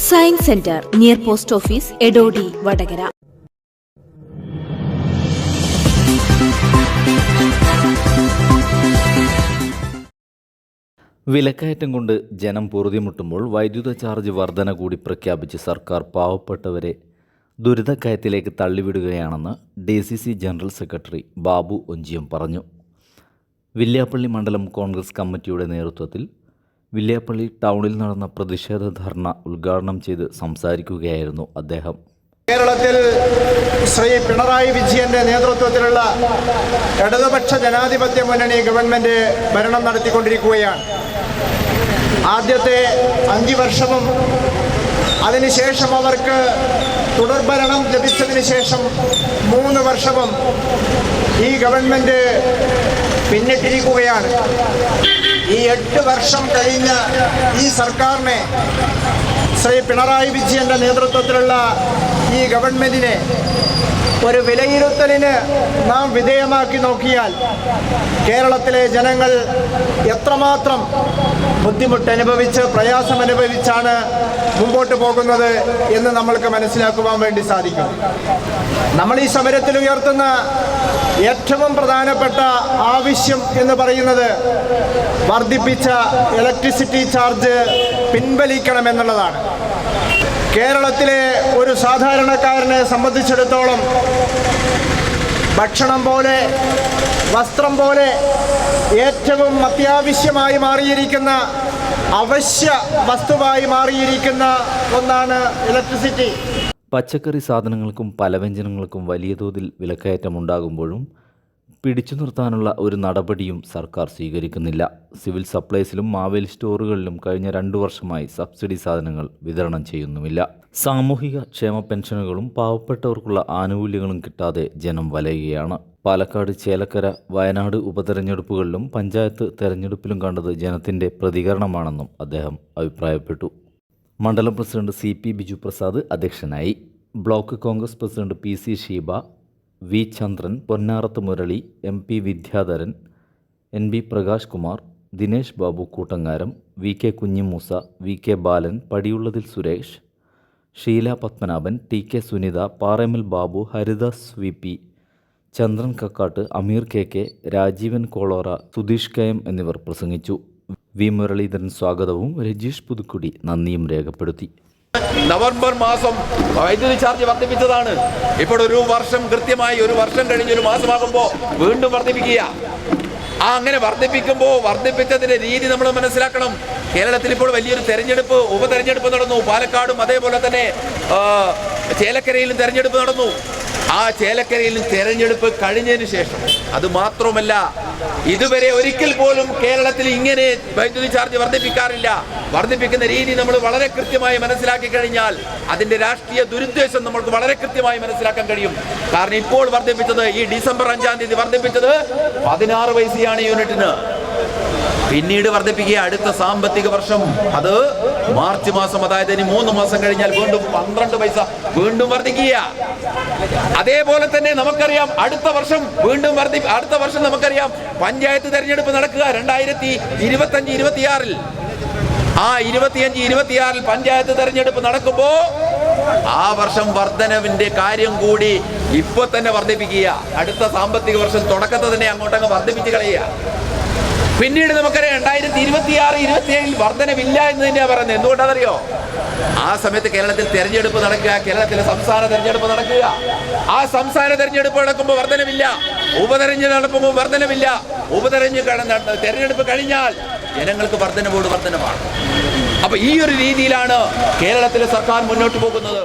Science centre near post office, Edodi, Vadakara. വിലക്കയറ്റം കൊണ്ട് ജനം പൊറുതിമുട്ടുമ്പോൾ വൈദ്യുത ചാർജ് വർധന കൂടി പ്രഖ്യാപിച്ച് സർക്കാർ പാവപ്പെട്ടവരെ ദുരിതക്കയത്തിലേക്ക് തള്ളിവിടുകയാണെന്ന് DCC general secretary Babu Onchiyam പറഞ്ഞു. വില്യാപ്പള്ളി മണ്ഡലം കോൺഗ്രസ് കമ്മിറ്റിയുടെ നേതൃത്വത്തിൽ വില്യാപ്പള്ളി ടൗണിൽ നടന്ന പ്രതിഷേധ ധർണ ഉദ്ഘാടനം ചെയ്ത് സംസാരിക്കുകയായിരുന്നു അദ്ദേഹം. കേരളത്തിൽ ശ്രീ പിണറായി വിജയന്റെ നേതൃത്വത്തിലുള്ള ഇടതുപക്ഷ ജനാധിപത്യ മുന്നണി ഗവൺമെന്റ് ഭരണം നടത്തിക്കൊണ്ടിരിക്കുകയാണ്. ആദ്യത്തെ 5 വർഷവും അതിനുശേഷം അവർക്ക് തുടർഭരണം ലഭിച്ചതിന് ശേഷം 3 വർഷവും ഈ ഗവൺമെന്റ് പിന്നിട്ടിരിക്കുകയാണ്. ഈ 8 വർഷം കഴിഞ്ഞ ഈ സർക്കാരിനെ, ശ്രീ പിണറായി വിജയന്റെ നേതൃത്വത്തിലുള്ള ഈ ഗവൺമെന്റിനെ ഒരു വിലയിരുത്തലിന് നാം വിധേയമാക്കി നോക്കിയാൽ കേരളത്തിലെ ജനങ്ങൾ എത്രമാത്രം ബുദ്ധിമുട്ടനുഭവിച്ച് പ്രയാസമനുഭവിച്ചാണ് മുമ്പോട്ട് പോകുന്നത് എന്ന് നമ്മൾക്ക് മനസ്സിലാക്കുവാൻ വേണ്ടി സാധിക്കും. നമ്മൾ ഈ സമരത്തിൽ ഉയർത്തുന്ന ഏറ്റവും പ്രധാനപ്പെട്ട ആവശ്യം എന്ന് പറയുന്നത് വർദ്ധിപ്പിച്ച ഇലക്ട്രിസിറ്റി ചാർജ് പിൻവലിക്കണമെന്നുള്ളതാണ്. കേരളത്തിലെ ഒരു സാധാരണക്കാരനെ സംബന്ധിച്ചിടത്തോളം ഭക്ഷണം പോലെ, വസ്ത്രം പോലെ ഏറ്റവും അത്യാവശ്യമായി മാറിയിരിക്കുന്ന, അവശ്യ വസ്തുവായി മാറിയിരിക്കുന്ന ഒന്നാണ് ഇലക്ട്രിസിറ്റി. പച്ചക്കറി സാധനങ്ങൾക്കും പലവ്യഞ്ജനങ്ങൾക്കും വലിയ തോതിൽ വിലക്കയറ്റമുണ്ടാകുമ്പോഴും പിടിച്ചു നിർത്താനുള്ള ഒരു നടപടിയും സർക്കാർ സ്വീകരിക്കുന്നില്ല. സിവിൽ സപ്ലൈസിലും മാവേലി സ്റ്റോറുകളിലും കഴിഞ്ഞ 2 വർഷമായി സബ്സിഡി സാധനങ്ങൾ വിതരണം ചെയ്യുന്നുമില്ല. സാമൂഹിക ക്ഷേമ പെൻഷനുകളും പാവപ്പെട്ടവർക്കുള്ള ആനുകൂല്യങ്ങളും കിട്ടാതെ ജനം വലയുകയാണ്. പാലക്കാട്, ചേലക്കര, വയനാട് ഉപതെരഞ്ഞെടുപ്പുകളിലും പഞ്ചായത്ത് തെരഞ്ഞെടുപ്പിലും കണ്ടത് ജനത്തിൻ്റെ പ്രതികരണമാണെന്നും അദ്ദേഹം അഭിപ്രായപ്പെട്ടു. മണ്ഡലം പ്രസിഡന്റ് CP ബിജു പ്രസാദ് അധ്യക്ഷനായി. Block Congress president PC Sheeba, V Chandran, Ponnarath Murali, MP Vidyadharan, NB Prakash Kumar, Dinesh Babu Koottangaram, VK Kunhimoosa, VK Balan, Padiyullathil Suresh, Sheela Padmanabhan, TK Sunitha, Paremal Babu, Haridas VP, Chandran Kakkat, Ameer KK, Rajeevan Kolora, Sudheesh KM എന്നിവർ പ്രസംഗിച്ചു. V മുരളീധരൻ സ്വാഗതവും രജീഷ് പുതുക്കുടി നന്ദിയും രേഖപ്പെടുത്തി. നവംബർ മാസം വൈദ്യുതി ചാർജ് വർദ്ധിപ്പിച്ചതാണ്. ഇപ്പോൾ 1 വർഷം കൃത്യമായി 1 വർഷം കഴിഞ്ഞ് 1 മാസമാകുമ്പോൾ വീണ്ടും വർദ്ധിപ്പിക്കുക. അങ്ങനെ വർദ്ധിപ്പിക്കുമ്പോൾ വർദ്ധിപ്പിച്ചതിന്റെ രീതി നമ്മൾ മനസ്സിലാക്കണം. കേരളത്തിൽ ഇപ്പോൾ വലിയൊരു ഉപതെരഞ്ഞെടുപ്പ് നടന്നു. പാലക്കാടും അതേപോലെ തന്നെ ചേലക്കരയിലും തെരഞ്ഞെടുപ്പ് നടന്നു. ആ ചേലക്കരയിലും തെരഞ്ഞെടുപ്പ് കഴിഞ്ഞതിന് ശേഷം, അത് മാത്രമല്ല, ഇതുവരെ ഒരിക്കൽ പോലും കേരളത്തിൽ ഇങ്ങനെ വൈദ്യുതി ചാർജ് വർദ്ധിപ്പിക്കാറില്ല. വർദ്ധിപ്പിക്കുന്ന രീതി നമ്മൾ വളരെ കൃത്യമായി മനസ്സിലാക്കി കഴിഞ്ഞാൽ അതിന്റെ രാഷ്ട്രീയ ദുരുദ്ദേശം നമ്മൾക്ക് വളരെ കൃത്യമായി മനസ്സിലാക്കാൻ കഴിയും. കാരണം ഇപ്പോൾ വർദ്ധിപ്പിച്ചത്, ഈ ഡിസംബർ 5-ാം തീയതി വർദ്ധിപ്പിച്ചത് 16 പൈസയാണ് യൂണിറ്റിന്. പിന്നീട് വർദ്ധിപ്പിക്കുക അടുത്ത സാമ്പത്തിക വർഷം, അത് മാർച്ച് മാസം, അതായത് ഇനി 3 മാസം കഴിഞ്ഞാൽ വീണ്ടും 12 പൈസ വീണ്ടും വർദ്ധിക്കുക. അതേപോലെ തന്നെ നമുക്കറിയാം അടുത്ത വർഷം വീണ്ടും അടുത്ത വർഷം നമുക്കറിയാം പഞ്ചായത്ത് തെരഞ്ഞെടുപ്പ് നടക്കുക 2025-26. ആ 25-26 പഞ്ചായത്ത് തെരഞ്ഞെടുപ്പ് നടക്കുമ്പോ ആ വർഷം വർധനവിന്റെ കാര്യം കൂടി ഇപ്പൊ തന്നെ വർദ്ധിപ്പിക്കുക. അടുത്ത സാമ്പത്തിക വർഷം തുടക്കത്തെ തന്നെ അങ്ങോട്ടങ്ങ് വർദ്ധിപ്പിച്ച് കളയുക. പിന്നീട് നമുക്കറിയാം 2026-27 വർധനവില്ല എന്ന് തന്നെയാണ് പറയുന്നത്. എന്തുകൊണ്ടാണെന്നറിയോ? ആ സമയത്ത് കേരളത്തിൽ തെരഞ്ഞെടുപ്പ് നടക്കുക, കേരളത്തിലെ സംസ്ഥാന തെരഞ്ഞെടുപ്പ് നടക്കുക. ആ സംസ്ഥാന തെരഞ്ഞെടുപ്പ് നടക്കുമ്പോൾ വർധനവില്ല, ഉപതെരഞ്ഞെടുപ്പ് നടക്കുമ്പോൾ വർധനവില്ല. തെരഞ്ഞെടുപ്പ് കഴിഞ്ഞാൽ ജനങ്ങൾക്ക് വർധനവാണ്. അപ്പൊ ഈ ഒരു രീതിയിലാണ് കേരളത്തിലെ സർക്കാർ മുന്നോട്ട് പോകുന്നത്.